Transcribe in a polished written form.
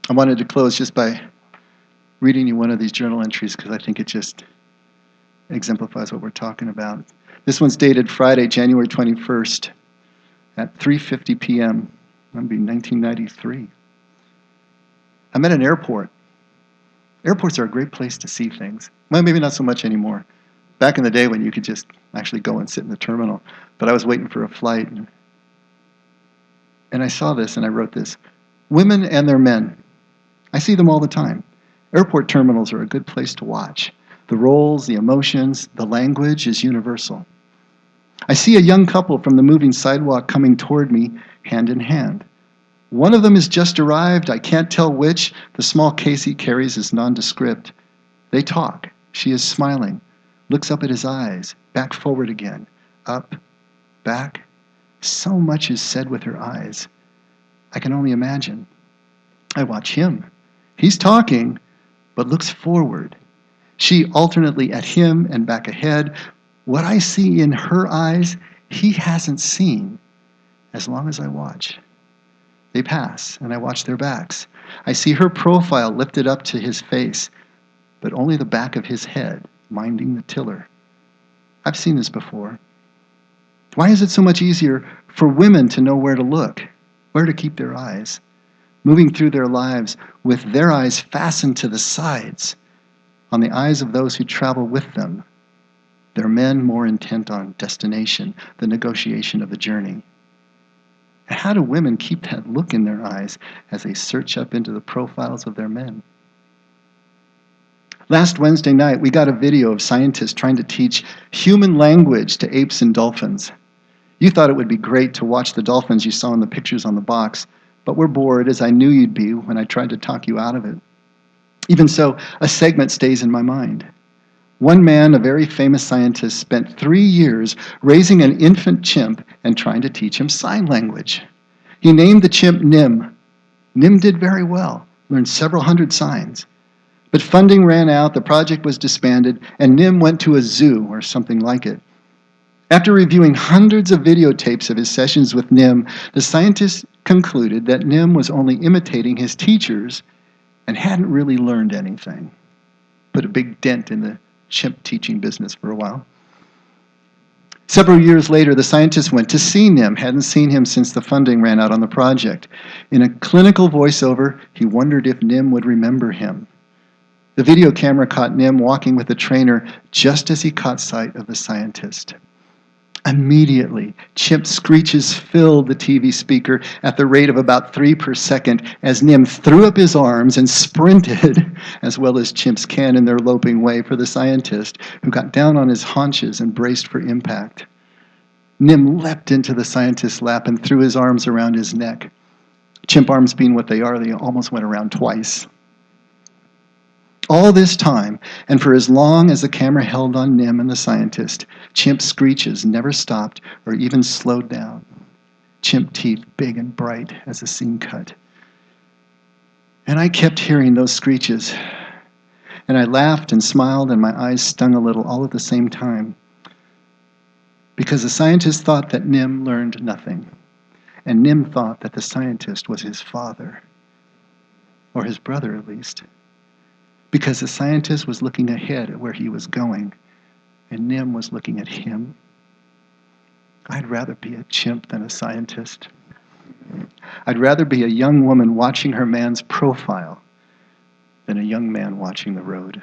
I wanted to close just by reading you one of these journal entries because I think it just exemplifies what we're talking about. This one's dated Friday, January 21st at 3:50 p.m. That'd be 1993. I'm at an airport. Airports are a great place to see things. Well, maybe not so much anymore. Back in the day when you could just actually go and sit in the terminal. But I was waiting for a flight. And I saw this and I wrote this. Women and their men. I see them all the time. Airport terminals are a good place to watch. The roles, the emotions, the language is universal. I see a young couple from the moving sidewalk coming toward me, hand in hand. One of them has just arrived. I can't tell which. The small case he carries is nondescript. They talk. She is smiling. Looks up at his eyes. Back forward again. Up. Back. So much is said with her eyes. I can only imagine. I watch him. He's talking, but looks forward. She alternately at him and back ahead. What I see in her eyes, he hasn't seen as long as I watch. They pass, and I watch their backs. I see her profile lifted up to his face, but only the back of his head, minding the tiller. I've seen this before. Why is it so much easier for women to know where to look, where to keep their eyes, moving through their lives with their eyes fastened to the sides, on the eyes of those who travel with them, their men more intent on destination, the negotiation of the journey? And how do women keep that look in their eyes as they search up into the profiles of their men? Last Wednesday night, we got a video of scientists trying to teach human language to apes and dolphins. You thought it would be great to watch the dolphins you saw in the pictures on the box, but we're bored, as I knew you'd be when I tried to talk you out of it. Even so, a segment stays in my mind. One man, a very famous scientist, spent 3 years raising an infant chimp and trying to teach him sign language. He named the chimp Nim. Nim did very well, learned several hundred signs. But funding ran out, the project was disbanded, and Nim went to a zoo or something like it. After reviewing hundreds of videotapes of his sessions with Nim, the scientists concluded that Nim was only imitating his teachers and hadn't really learned anything. Put a big dent in the chimp teaching business for a while. Several years later, the scientists went to see Nim, hadn't seen him since the funding ran out on the project. In a clinical voiceover, he wondered if Nim would remember him. The video camera caught Nim walking with the trainer just as he caught sight of the scientist. Immediately, chimp screeches filled the TV speaker at the rate of about 3 per second as Nim threw up his arms and sprinted, as well as chimps can in their loping way, for the scientist, who got down on his haunches and braced for impact. Nim leapt into the scientist's lap and threw his arms around his neck. Chimp arms being what they are, they almost went around twice. All this time, and for as long as the camera held on Nim and the scientist, chimp screeches never stopped or even slowed down. Chimp teeth big and bright as the scene cut. And I kept hearing those screeches. And I laughed and smiled and my eyes stung a little all at the same time. Because the scientist thought that Nim learned nothing. And Nim thought that the scientist was his father. Or his brother, at least. Because the scientist was looking ahead at where he was going, and Nim was looking at him. I'd rather be a chimp than a scientist. I'd rather be a young woman watching her man's profile than a young man watching the road.